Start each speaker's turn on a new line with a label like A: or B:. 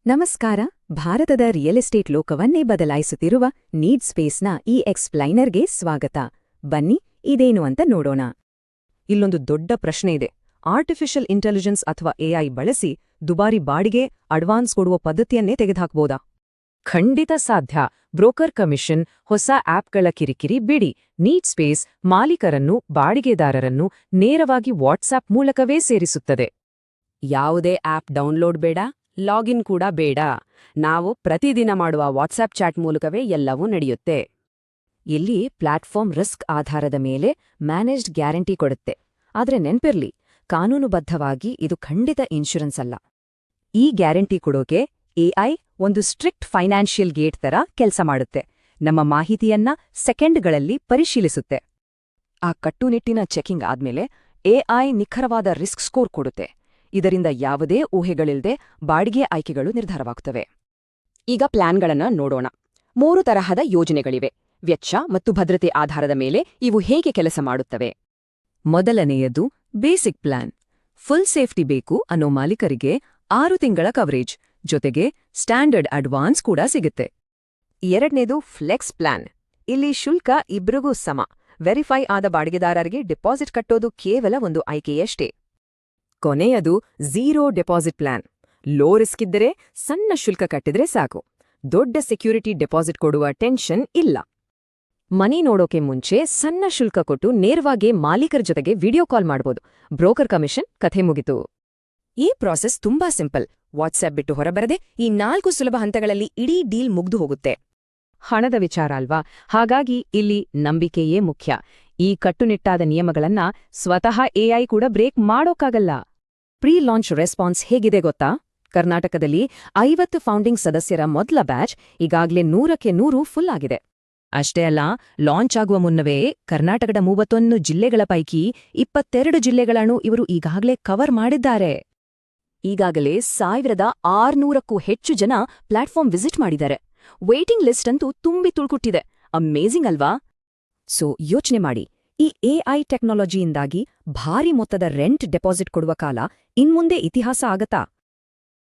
A: ನಮಸ್ಕಾರ. ಭಾರತದ real estate ಲೋಕವನ್ನೇ ಬದಲಾಯಿಸುತ್ತಿರುವ need ಸ್ಪೇಸ್ನ ಈ ಎಕ್ಸ್ಪ್ಲೈನರ್ಗೆ ಸ್ವಾಗತ. ಬನ್ನಿ, ಇದೇನು ಅಂತ ನೋಡೋಣ.
B: ಇಲ್ಲೊಂದು ದೊಡ್ಡ ಪ್ರಶ್ನೆ ಇದೆ. ಆರ್ಟಿಫಿಷಿಯಲ್ ಇಂಟೆಲಿಜೆನ್ಸ್ ಅಥವಾ ಎಐ ಬಳಸಿ ದುಬಾರಿ ಬಾಡಿಗೆ ಅಡ್ವಾನ್ಸ್ ಕೊಡುವ ಪದ್ಧತಿಯನ್ನೇ ತೆಗೆದುಹಾಕಬಹುದಾ? ಖಂಡಿತ ಸಾಧ್ಯ. ಬ್ರೋಕರ್ ಕಮಿಷನ್, ಹೊಸ ಆಪ್ಗಳ ಕಿರಿಕಿರಿ ಬಿಡಿ. ನೀಡ್ ಸ್ಪೇಸ್ ಮಾಲೀಕರನ್ನು, ಬಾಡಿಗೆದಾರರನ್ನು ನೇರವಾಗಿ ವಾಟ್ಸ್ಆಪ್ ಮೂಲಕವೇ ಸೇರಿಸುತ್ತದೆ.
C: ಯಾವುದೇ ಆಪ್ ಡೌನ್ಲೋಡ್ ಬೇಡ, ಲಾಗಿನ್ ಕೂಡ ಬೇಡ. ನಾವು ಪ್ರತಿದಿನ ಮಾಡುವ ವಾಟ್ಸ್ಆಪ್ ಚಾಟ್ ಮೂಲಕವೇ ಎಲ್ಲವೂ ನಡೆಯುತ್ತೆ.
B: ಇಲ್ಲಿ ಪ್ಲಾಟ್ಫಾರ್ಮ್ ರಿಸ್ಕ್ ಆಧಾರದ ಮೇಲೆ ಮ್ಯಾನೇಜ್ಡ್ ಗ್ಯಾರಂಟಿ ಕೊಡುತ್ತೆ. ಆದ್ರೆ ನೆನ್ಪಿರ್ಲಿ, ಕಾನೂನುಬದ್ಧವಾಗಿ ಇದು ಖಂಡಿತ ಇನ್ಶೂರೆನ್ಸ್ ಅಲ್ಲ. ಈ ಗ್ಯಾರಂಟಿ ಕೊಡೋಕೆ ಎಐ ಒಂದು ಸ್ಟ್ರಿಕ್ಟ್ ಫೈನಾನ್ಷಿಯಲ್ ಗೇಟ್ ತರ ಕೆಲಸ ಮಾಡುತ್ತೆ. ನಮ್ಮ ಮಾಹಿತಿಯನ್ನ ಸೆಕೆಂಡ್ಗಳಲ್ಲಿ ಪರಿಶೀಲಿಸುತ್ತೆ. ಆ ಕಟ್ಟುನಿಟ್ಟಿನ ಚೆಕಿಂಗ್ ಆದ್ಮೇಲೆ ಎಐ ನಿಖರವಾದ ರಿಸ್ಕ್ ಸ್ಕೋರ್ ಕೊಡುತ್ತೆ. ಇದರಿಂದ ಯಾವುದೇ ಊಹೆಗಳಿಲ್ಲದೆ ಬಾಡಿಗೆ ಆಯ್ಕೆಗಳು ನಿರ್ಧಾರವಾಗುತ್ತವೆ.
C: ಈಗ ಪ್ಲಾನ್ಗಳನ್ನ ನೋಡೋಣ. 3 ತರಹದ ಯೋಜನೆಗಳಿವೆ. ವೆಚ್ಚ ಮತ್ತು ಭದ್ರತೆ ಆಧಾರದ ಮೇಲೆ ಇವು ಹೇಗೆ ಕೆಲಸ ಮಾಡುತ್ತವೆ?
B: ಮೊದಲನೆಯದು ಬೇಸಿಕ್ ಪ್ಲಾನ್. ಫುಲ್ ಸೇಫ್ಟಿ ಬೇಕು ಅನ್ನೋ ಮಾಲೀಕರಿಗೆ 6 ತಿಂಗಳ ಕವರೇಜ್ ಜೊತೆಗೆ ಸ್ಟ್ಯಾಂಡರ್ಡ್ ಅಡ್ವಾನ್ಸ್ ಕೂಡ ಸಿಗುತ್ತೆ.
C: ಎರಡನೇದು ಫ್ಲೆಕ್ಸ್ ಪ್ಲಾನ್. ಇಲ್ಲಿ ಶುಲ್ಕ ಇಬ್ರಿಗೂ ಸಮ. ವೆರಿಫೈ ಆದ ಬಾಡಿಗೆದಾರರಿಗೆ ಡಿಪಾಸಿಟ್ ಕಟ್ಟೋದು ಕೇವಲ ಒಂದು ಆಯ್ಕೆಯಷ್ಟೇ.
B: ಕೊನೆಯದು zero deposit plan. Low risk ಇದ್ದರೆ ಸಣ್ಣ ಶುಲ್ಕ ಕಟ್ಟಿದ್ರೆ ಸಾಕು. ದೊಡ್ಡ ಸೆಕ್ಯೂರಿಟಿ ಡೆಪಾಸಿಟ್ ಕೊಡುವ ಟೆನ್ಷನ್ ಇಲ್ಲ. ಮನಿ ನೋಡೋಕೆ ಮುಂಚೆ ಸಣ್ಣ ಶುಲ್ಕ ಕೊಟ್ಟು ನೇರವಾಗಿ ಮಾಲೀಕರ ಜೊತೆಗೆ ವಿಡಿಯೋ ಕಾಲ್ ಮಾಡ್ಬೋದು. ಬ್ರೋಕರ್ ಕಮಿಷನ್ ಕಥೆ ಮುಗಿತು. ಈ ಪ್ರಾಸೆಸ್ ತುಂಬಾ ಸಿಂಪಲ್. ವಾಟ್ಸ್ಆಪ್ ಬಿಟ್ಟು ಹೊರಬರದೆ ಈ 4 ಸುಲಭ ಹಂತಗಳಲ್ಲಿ ಇಡೀ ಡೀಲ್ ಮುಗ್ದು ಹೋಗುತ್ತೆ. ಹಣದ ವಿಚಾರ ಅಲ್ವಾ? ಹಾಗಾಗಿ ಇಲ್ಲಿ ನಂಬಿಕೆಯೇ ಮುಖ್ಯ. ಈ ಕಟ್ಟುನಿಟ್ಟಾದ ನಿಯಮಗಳನ್ನ ಸ್ವತಃ ಎಐ ಕೂಡ ಬ್ರೇಕ್ ಮಾಡೋಕ್ಕಾಗಲ್ಲ. ಪ್ರೀ ಲಾಂಚ್ ರೆಸ್ಪಾನ್ಸ್ ಹೇಗಿದೆ ಗೊತ್ತಾ? ಕರ್ನಾಟಕದಲ್ಲಿ 50 ಫೌಂಡಿಂಗ್ ಸದಸ್ಯರ ಮೊದಲ ಬ್ಯಾಚ್ ಈಗಾಗಲೇ 100ಕ್ಕೆ 100 ಫುಲ್ ಆಗಿದೆ. ಅಷ್ಟೇ ಅಲ್ಲ, ಲಾಂಚ್ ಆಗುವ ಮುನ್ನವೇ ಕರ್ನಾಟಕದ 31 ಜಿಲ್ಲೆಗಳ ಪೈಕಿ 22 ಜಿಲ್ಲೆಗಳನ್ನು ಇವರು ಈಗಾಗಲೇ ಕವರ್ ಮಾಡಿದ್ದಾರೆ. ಈಗಾಗಲೇ 1600ಕ್ಕೂ ಹೆಚ್ಚು ಜನ ಪ್ಲಾಟ್ಫಾರ್ಮ್ ವಿಸಿಟ್ ಮಾಡಿದ್ದಾರೆ. ವೇಟಿಂಗ್ ಲಿಸ್ಟ್ ಅಂತೂ ತುಂಬಿ ತುಳ್ಕುಟ್ಟಿದೆ. ಅಮೇಜಿಂಗ್ ಅಲ್ವಾ? ಸೊ ಯೋಚನೆ ಮಾಡಿ, ಈ ಎಐ ಟೆಕ್ನಾಲಜಿಯಿಂದಾಗಿ ಭಾರಿ ಮೊತ್ತದ ರೆಂಟ್ ಡೆಪಾಸಿಟ್ ಕೊಡುವ ಕಾಲ ಇನ್ಮುಂದೆ ಇತಿಹಾಸ ಆಗತ್ತಾ?